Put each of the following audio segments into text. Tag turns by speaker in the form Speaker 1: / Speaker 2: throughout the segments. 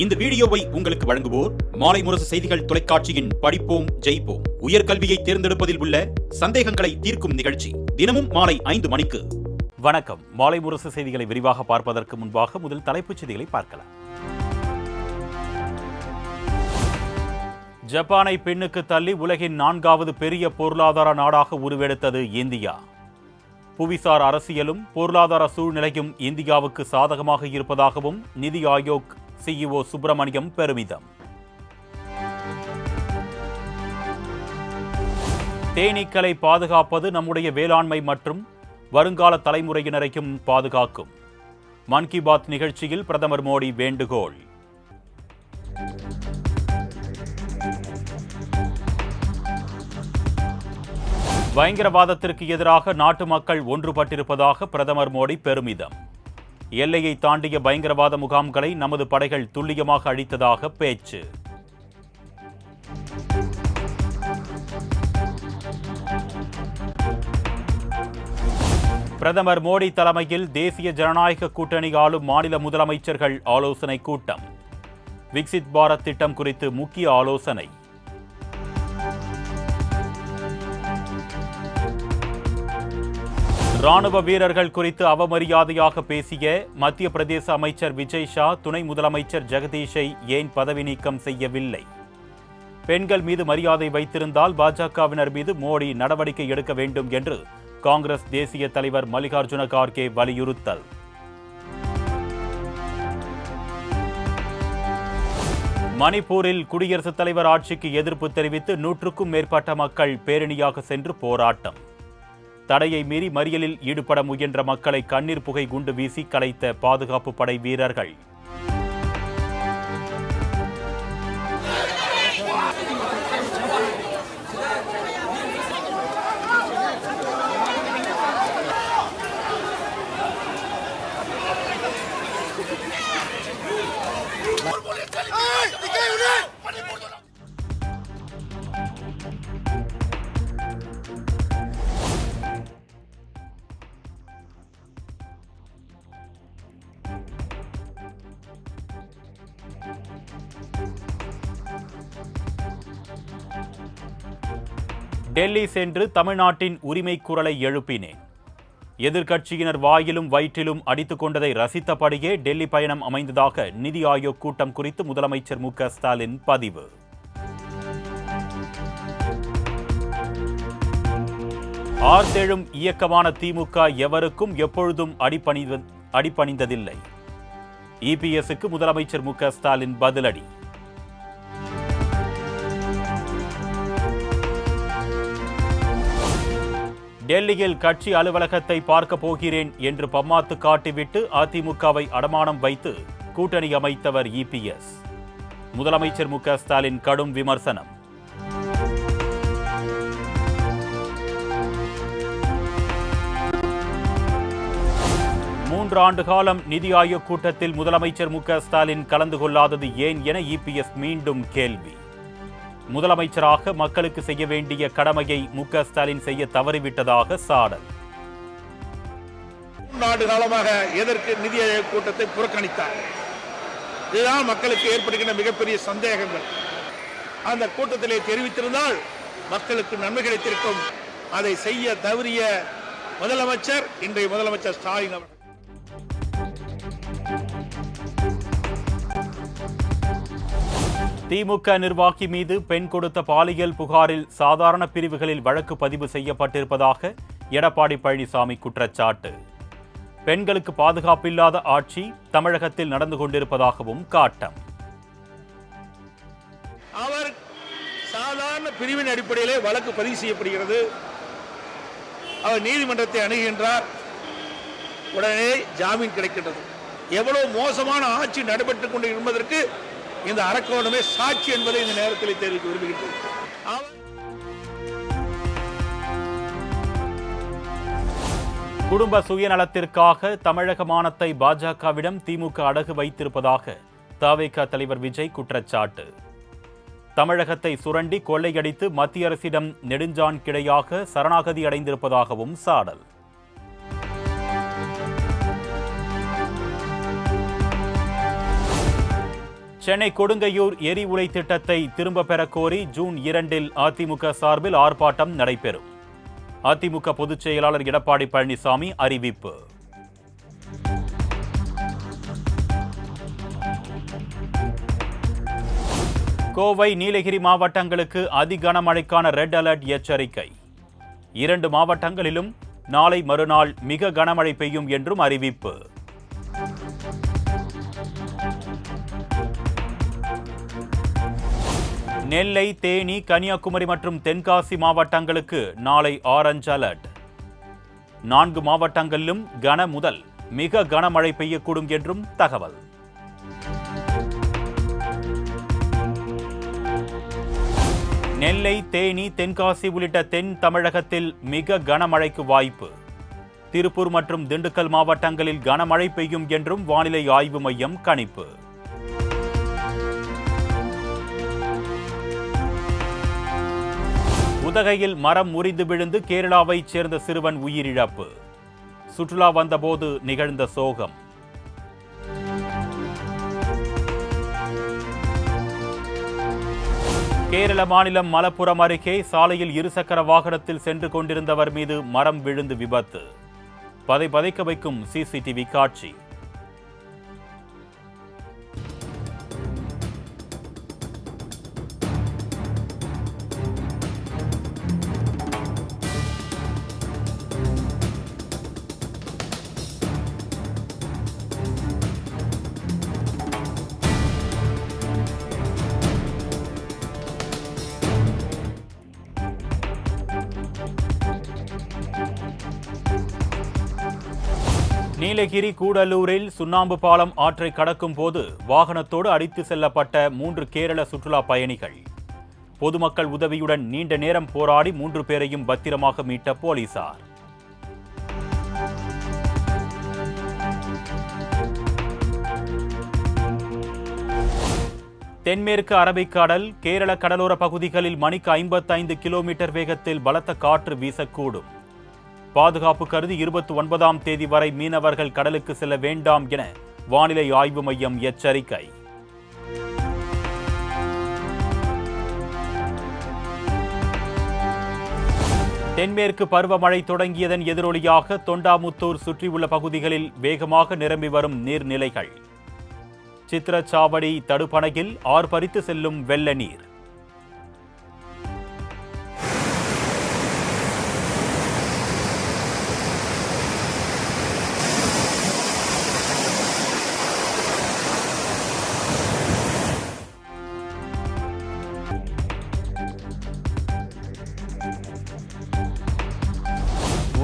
Speaker 1: இந்த வீடியோவை உங்களுக்கு வழங்குவோர் மாலை முரசு செய்திகள் தொலைக்காட்சியின் படிப்போம் ஜெயிப்போம் உயர்கல்வியை தேர்ந்தெடுப்பதில் உள்ள சந்தேகங்களை தீர்க்கும் நிகழ்ச்சி தினமும் மாலை 5 மணிக்கு.
Speaker 2: வணக்கம். மாலை முரசு செய்திகளை விரிவாக பார்ப்பதற்கு முன்பாக முதல் தலைப்புச் செய்திகளை பார்க்கலாம். ஜப்பானை பின்னுக்கு தள்ளி உலகின் 4வது பெரிய பொருளாதார நாடாக உருவெடுத்தது இந்தியா. புவிசார் அரசியலும் பொருளாதார சூழ்நிலையும் இந்தியாவுக்கு சாதகமாக இருப்பதாகவும் நிதி ஆயோக் CEO சுப்பிரமணியம் பெருமிதம். தேனீக்களை பாதுகாப்பது நம்முடைய வேளாண்மை மற்றும் வருங்கால தலைமுறையினரையும் பாதுகாக்கும். மன் கி பாத் நிகழ்ச்சியில் பிரதமர் மோடி வேண்டுகோள். பயங்கரவாதத்திற்கு எதிராக நாட்டு மக்கள் ஒன்றுபட்டிருப்பதாக பிரதமர் மோடி பெருமிதம். எல்லையை தாண்டிய பயங்கரவாத முகாம்களை நமது படைகள் துல்லியமாக அழித்ததாக பேச்சு. பிரதமர் மோடி தலைமையில் தேசிய ஜனநாயக கூட்டணி ஆளும் மாநில முதலமைச்சர்கள் ஆலோசனை கூட்டம். விக்சித் பாரத் திட்டம் குறித்து முக்கிய ஆலோசனை. ராணுவ வீரர்கள் குறித்து அவமரியாதையாக பேசிய மத்திய பிரதேச அமைச்சர் விஜய் ஷா துணை முதலமைச்சர் ஜெகதீஷை ஏன் பதவி நீக்கம் செய்யவில்லை? பெண்கள் மீது மரியாதை வைத்திருந்தால் பாஜகவினர் மீது மோடி நடவடிக்கை எடுக்க வேண்டும் என்று காங்கிரஸ் தேசிய தலைவர் மல்லிகார்ஜுன கார்கே வலியுறுத்தல். மணிப்பூரில் குடியரசுத் தலைவர் ஆட்சிக்கு எதிர்ப்பு தெரிவித்து 100க்கும் மேற்பட்ட மக்கள் பேரணியாக சென்று போராட்டம். தடையை மீறி மறியலில் ஈடுபட முயன்ற மக்களை கண்ணீர் புகை குண்டு வீசி கலைத்த பாதுகாப்பு படை வீரர்கள். டெல்லி சென்று தமிழ்நாட்டின் உரிமை குரலை எழுப்பினேன். எதிர்க்கட்சியினர் வாயிலும் வயிற்றிலும் அடித்துக் கொண்டதை ரசித்தபடியே டெல்லி பயணம் அமைந்ததாக நிதி ஆயோக் கூட்டம் குறித்து முதலமைச்சர் மு.க. ஸ்டாலின் பதிவு. ஆர்த்தெழும் இயக்கமான திமுக எவருக்கும் எப்பொழுதும் அடிபணிந்ததில்லை. இபிஎஸ்க்கு முதலமைச்சர் மு.க. ஸ்டாலின் பதிலடி. டெல்லியில் கட்சி அலுவலகத்தை பார்க்க போகிறேன் என்று பம்மாத்து காட்டிவிட்டு அதிமுகவை அடமானம் வைத்து கூட்டணி அமைத்தவர் இபிஎஸ். முதலமைச்சர் மு.க. ஸ்டாலின் கடும் விமர்சனம். மூன்று ஆண்டு காலம் நிதி ஆயோக் கூட்டத்தில் முதலமைச்சர் மு.க. ஸ்டாலின் கலந்து கொள்ளாதது ஏன் என இபிஎஸ் மீண்டும் கேள்வி. முதலமைச்சராக மக்களுக்கு செய்ய வேண்டிய கடமையை மு.க. ஸ்டாலின் செய்ய தவறிவிட்டதாக சாடல்.
Speaker 3: 3 ஆண்டு காலமாக எதற்கு நிதி ஆயோக் கூட்டத்தை புறக்கணித்தார்? இதுதான் மக்களுக்கு ஏற்படுகின்ற மிகப்பெரிய சந்தேகங்கள். அந்த கூட்டத்திலே தெரிவித்திருந்தால் மக்களுக்கு நன்மை கிடைத்திருக்கும். அதை செய்ய தவறிய முதலமைச்சர் இன்றைய முதலமைச்சர் ஸ்டாலின் அவர்கள்.
Speaker 2: திமுக நிர்வாகி மீது பெண் கொடுத்த பாலியல் புகாரில் சாதாரண பிரிவுகளில் வழக்கு பதிவு செய்யப்பட்டிருப்பதாக எடப்பாடி பழனிசாமி குற்றச்சாட்டு. பெண்களுக்கு பாதுகாப்பில்லாத ஆட்சி தமிழகத்தில் நடந்து கொண்டிருப்பதாகவும் காட்டம்.
Speaker 3: அவர் சாதாரண பிரிவின் அடிப்படையிலே வழக்கு பதிவு செய்யப்படுகிறது. அவர் நீதிமன்றத்தை அணுகின்றார். உடனே ஜாமீன் கிடைக்கின்றது. எவ்வளவு மோசமான ஆட்சி நடைபெற்றுக் கொண்டு என்பதற்கு இந்த அரக்கோணமே சாட்சி என்பதை இந்த நேரத்தில் தெரிவிக்க விரும்புகின்றேன்.
Speaker 2: குடும்ப சுயநலத்திற்காக தமிழக மானத்தை பாஜகவிடம் திமுக அடகு வைத்திருப்பதாக தவிக தலைவர் விஜய் குற்றச்சாட்டு. தமிழகத்தை சுரண்டி கொள்ளையடித்து மத்திய அரசிடம் நெடுஞ்சான் கிடையாக சரணாகதி அடைந்திருப்பதாகவும் சாடல். சென்னை கொடுங்கையூர் எரிஉலை திட்டத்தை திரும்ப பெறக் கோரி ஜூன் 2 அதிமுக சார்பில் ஆர்ப்பாட்டம் நடைபெறும். அதிமுக பொதுச் செயலாளர் எடப்பாடி பழனிசாமி அறிவிப்பு. கோவை, நீலகிரி மாவட்டங்களுக்கு அதி கனமழைக்கான ரெட் அலர்ட் எச்சரிக்கை. 2 மாவட்டங்களிலும் நாளை மறுநாள் மிக கனமழை பெய்யும் என்றும் அறிவிப்பு. நெல்லை, தேனி, கன்னியாகுமரி மற்றும் தென்காசி மாவட்டங்களுக்கு நாளை ஆரஞ்ச் அலர்ட். 4 மாவட்டங்களிலும் கன முதல் மிக கனமழை பெய்யக்கூடும் என்றும் தகவல். நெல்லை, தேனி, தென்காசி உள்ளிட்ட தென் தமிழகத்தில் மிக கனமழைக்கு வாய்ப்பு. திருப்பூர் மற்றும் திண்டுக்கல் மாவட்டங்களில் கனமழை பெய்யும் என்றும் வானிலை ஆய்வு மையம் கணிப்பு. உதகையில் மரம் முறிந்து விழுந்து கேரளாவைச் சேர்ந்த சிறுவன் உயிரிழப்பு. சுற்றுலா வந்தபோது நிகழ்ந்த சோகம். கேரள மாநிலம் மலப்புரம் அருகே சாலையில் இருசக்கர வாகனத்தில் சென்று கொண்டிருந்தவர் மீது மரம் விழுந்து விபத்து. பதைக்க வைக்கும் சிசிடிவி காட்சி. நீலகிரி கூடலூரில் சுண்ணாம்பு பாலம் ஆற்றை கடக்கும் போது வாகனத்தோடு அடித்து செல்லப்பட்ட 3 கேரள சுற்றுலா பயணிகள். பொதுமக்கள் உதவியுடன் நீண்ட நேரம் போராடி 3 பேரையும் பத்திரமாக மீட்ட போலீசார். தென்மேற்கு அரபிக்கடல், கேரள கடலோர பகுதிகளில் மணிக்கு 55 கிலோமீட்டர் வேகத்தில் பலத்த காற்று வீசக்கூடும். பாதுகாப்பு கருதி 29ஆம் தேதி வரை மீனவர்கள் கடலுக்கு செல்ல வேண்டாம் என வானிலை ஆய்வு மையம் எச்சரிக்கை. தென்மேற்கு பருவமழை தொடங்கியதன் எதிரொலியாக தொண்டாமுத்தூர் சுற்றியுள்ள பகுதிகளில் வேகமாக நிரம்பி வரும் நீர்நிலைகள். சித்திரச்சாவடி தடுப்பணையில் ஆர்ப்பரித்து செல்லும் வெள்ள நீர்.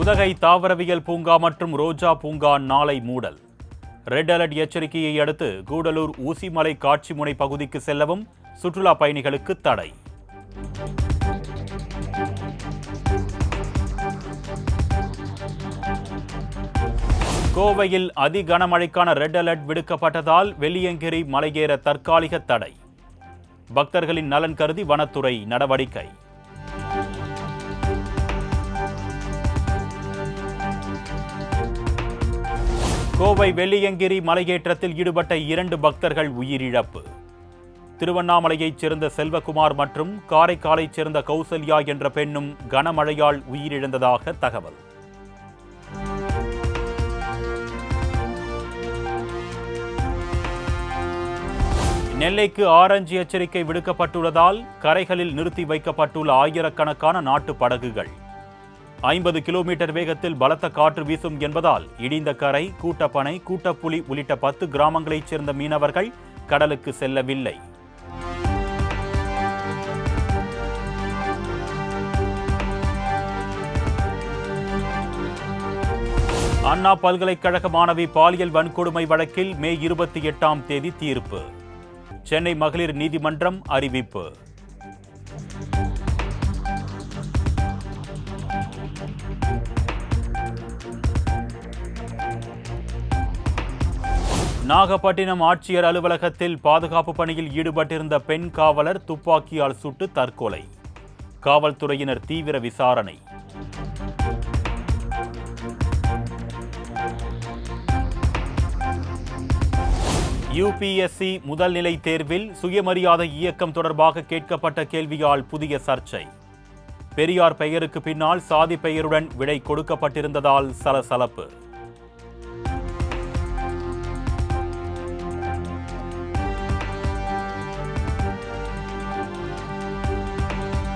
Speaker 2: உதகை தாவரவியல் பூங்கா மற்றும் ரோஜா பூங்கா நாளை மூடல். ரெட் அலர்ட் எச்சரிக்கையை அடுத்து கூடலூர் ஊசிமலை காட்சிமுனை பகுதிக்கு செல்லவும் சுற்றுலா பயணிகளுக்கு தடை. கோவையில் அதி கனமழைக்கான ரெட் அலர்ட் விடுக்கப்பட்டதால் வெள்ளியங்கிரி மலையேற தற்காலிக தடை. பக்தர்களின் நலன் கருதி வனத்துறை நடவடிக்கை. கோவை வெள்ளியங்கிரி மலையேற்றத்தில் ஈடுபட்ட 2 பக்தர்கள் உயிரிழப்பு. திருவண்ணாமலையைச் சேர்ந்த செல்வகுமார் மற்றும் காரைக்காலைச் சேர்ந்த கௌசல்யா என்ற பெண்ணும் கனமழையால் உயிரிழந்ததாக தகவல். நெல்லைக்கு ஆரஞ்சு எச்சரிக்கை விடுக்கப்பட்டுள்ளதால் கரைகளில் நிறுத்தி வைக்கப்பட்டுள்ள ஆயிரக்கணக்கான நாட்டு படகுகள். 50 கிலோமீட்டர் வேகத்தில் பலத்த காற்று வீசும் என்பதால் இடிந்த கரை, கூட்டப்பனை, கூட்டப்புலி உள்ளிட்ட 10 கிராமங்களைச் சேர்ந்த மீனவர்கள் கடலுக்கு செல்லவில்லை. அண்ணா பல்கலைக்கழக மாணவி பாலியல் வன்கொடுமை வழக்கில் மே 28ஆம் தேதி தீர்ப்பு. சென்னை மகளிர் நீதிமன்றம் அறிவிப்பு. நாகப்பட்டினம் ஆட்சியர் அலுவலகத்தில் பாதுகாப்பு பணியில் ஈடுபட்டிருந்த பெண் காவலர் துப்பாக்கியால் சுட்டு தற்கொலை. காவல்துறையினர் தீவிர விசாரணை. யுபிஎஸ்சி முதல்நிலை தேர்வில் சுயமரியாதை இயக்கம் தொடர்பாக கேட்கப்பட்ட கேள்வியால் புதிய சர்ச்சை. பெரியார் பெயருக்கு பின்னால் சாதி பெயருடன் விடை கொடுக்கப்பட்டிருந்ததால் சலசலப்பு.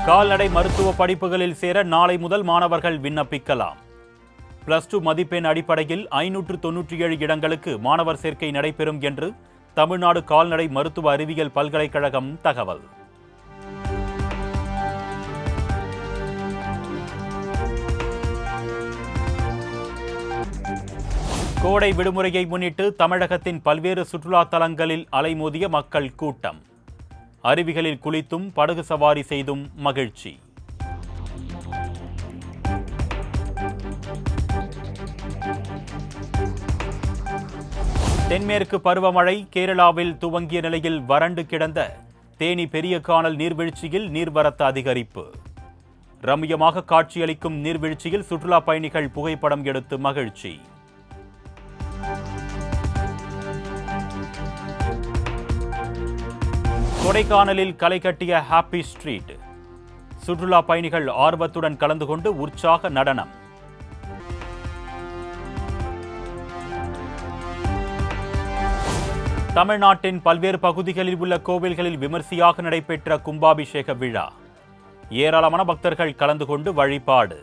Speaker 2: கால்நடை மருத்துவ படிப்புகளில் சேர நாளை முதல் மாணவர்கள் விண்ணப்பிக்கலாம். +2 மதிப்பெண் அடிப்படையில் 597 இடங்களுக்கு மாணவர் சேர்க்கை நடைபெறும் என்று தமிழ்நாடு கால்நடை மருத்துவ அறிவியல் பல்கலைக்கழகம் தகவல். கோடை விடுமுறையை முன்னிட்டு தமிழகத்தின் பல்வேறு சுற்றுலா தலங்களில் அலைமோதிய மக்கள் கூட்டம். அருவிகளில் குளித்தும் படகு சவாரி செய்தும் மகிழ்ச்சி. தென்மேற்கு பருவமழை கேரளாவில் துவங்கிய நிலையில் வறண்டு கிடந்த தேனி பெரியகானல் நீர்வீழ்ச்சியில் நீர்வரத்து அதிகரிப்பு. ரம்மியமாக காட்சியளிக்கும் நீர்வீழ்ச்சியில் சுற்றுலா பயணிகள் புகைப்படம் எடுத்து மகிழ்ச்சி. கொடைக்கானலில் களை கட்டிய ஹாப்பி ஸ்ட்ரீட். சுற்றுலா பயணிகள் ஆர்வத்துடன் கலந்து கொண்டு உற்சாக நடனம். தமிழ்நாட்டின் பல்வேறு பகுதிகளில் உள்ள கோவில்களில் விமர்சையாக நடைபெற்ற கும்பாபிஷேக விழா. ஏராளமான பக்தர்கள் கலந்து கொண்டு வழிபாடு.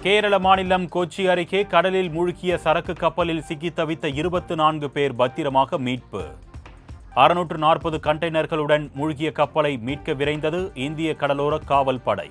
Speaker 2: கேரள மாநிலம் கொச்சி அருகே கடலில் மூழ்கிய சரக்கு கப்பலில் சிக்கி தவித்த 24 பேர் பத்திரமாக மீட்பு. 640 கண்டெய்னர்களுடன் மூழ்கிய கப்பலை மீட்க விரைந்தது இந்திய கடலோர காவல் படை.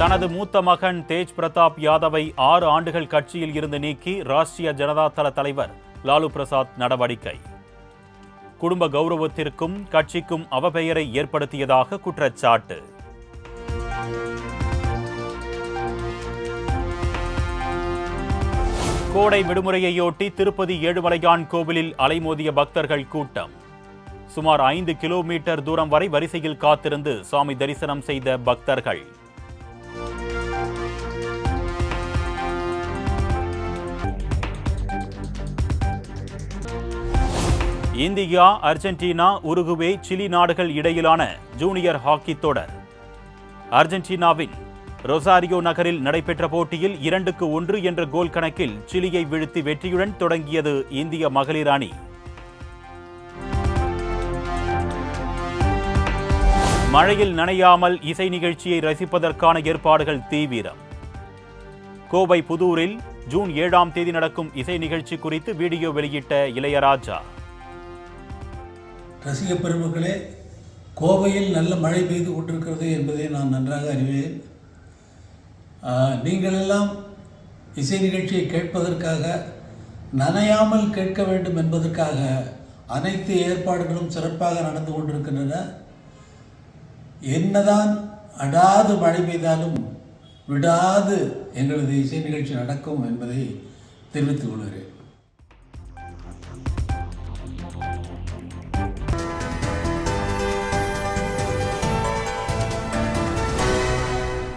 Speaker 2: தனது மூத்த மகன் தேஜ் பிரதாப் யாதவை 6 ஆண்டுகள் கட்சியில் இருந்து நீக்கி ராஷ்டிரிய ஜனதா தள தலைவர் லாலு பிரசாத் நடவடிக்கை. குடும்ப கௌரவத்திற்கும் கட்சிக்கும் அவப்பெயரை ஏற்படுத்தியதாக குற்றச்சாட்டு. கோடை விடுமுறையையொட்டி திருப்பதி ஏழுமலையான் கோவிலில் அலைமோதிய பக்தர்கள் கூட்டம். சுமார் 5 கிலோமீட்டர் தூரம் வரை வரிசையில் காத்திருந்து சுவாமி தரிசனம் செய்த பக்தர்கள். இந்தியா, அர்ஜென்டினா, உருகுவே, சிலி நாடுகள் இடையிலான ஜூனியர் ஹாக்கி தொடர். அர்ஜென்டினாவின் ரொசாரியோ நகரில் நடைபெற்ற போட்டியில் 2-1 என்ற கோல் கணக்கில் சிலியை வீழ்த்தி வெற்றியுடன் தொடங்கியது இந்திய மகளிர் அணி. மழையில் நனையாமல் இசை நிகழ்ச்சியை ரசிப்பதற்கான ஏற்பாடுகள் தீவிரம். கோவை புதூரில் ஜூன் 7ஆம் தேதி நடக்கும் இசை நிகழ்ச்சி குறித்து வீடியோ வெளியிட்ட இளையராஜா.
Speaker 4: ரசிக பெருமக்களே, கோவையில் நல்ல மழை பெய்து கொண்டிருக்கிறது என்பதை நான் நன்றாக அறிவேன். நீங்கள் எல்லாம் இசை நிகழ்ச்சியை கேட்பதற்காக, நனையாமல் கேட்க வேண்டும் என்பதற்காக அனைத்து ஏற்பாடுகளும் சிறப்பாக நடந்து கொண்டிருக்கின்றன. என்னதான் அடாது மழை பெய்தாலும் விடாது எங்களது இசை நிகழ்ச்சி நடக்கும் என்பதை தெரிவித்துக் கொள்கிறேன்.